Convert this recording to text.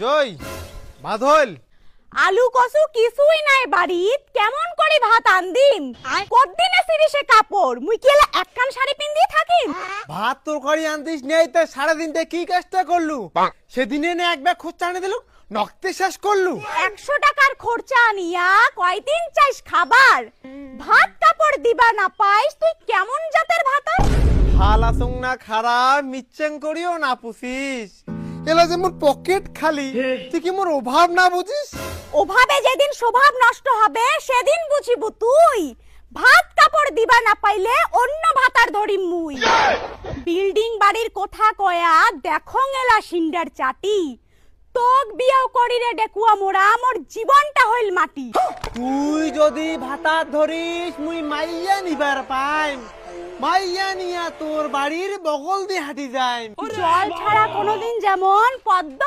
জয় বাদল আলু কসু কিছুই নাই বাড়িত কেমন করে ভাত আনদিম কতদিনে সিরিসে কাপড় মুই কেলা একখান শাড়ি পিন্দি থাকিম ভাত তরকারি আনতিস নেই তো সারাদিনটা কি কাজটা করলু সেদিনে নে এক ব্যাগ খোঁজ আনে দিলু নক্তে শেষ করলু 100 টাকার খরচা আনিয়া কয়দিন চাইস খাবার ভাত কাপড় দিবা না পাইস তুই কেমন জাতের ভাতার হালাসুং না খারাপ মিচ্ছেং করিও না পুষিস এলা যে মোর পকেট খালি তুই কি মোর অভাব না বুঝিস ওভাবে যেদিন স্বভাব নষ্ট হবে সেদিন বুঝিব তুই ভাত কাপড় দিবা না পাইলে অন্য ভাতার ধরিম মুই বিল্ডিং বাড়ির কথা কয়া দেখং এলা সিন্ডার চাটি তোক বিয়াও করিরে ডেকুয়া মোরা মোর জীবনটা হইল মাটি তুই যদি ভাতা ধরিস মুই মাইয়া নিবার পাইম মাইয়া নিয়া তোর বাড়ির বগল দিয়ে হাঁটি যাই জল ছাড়া কোনোদিন যেমন পদ্ম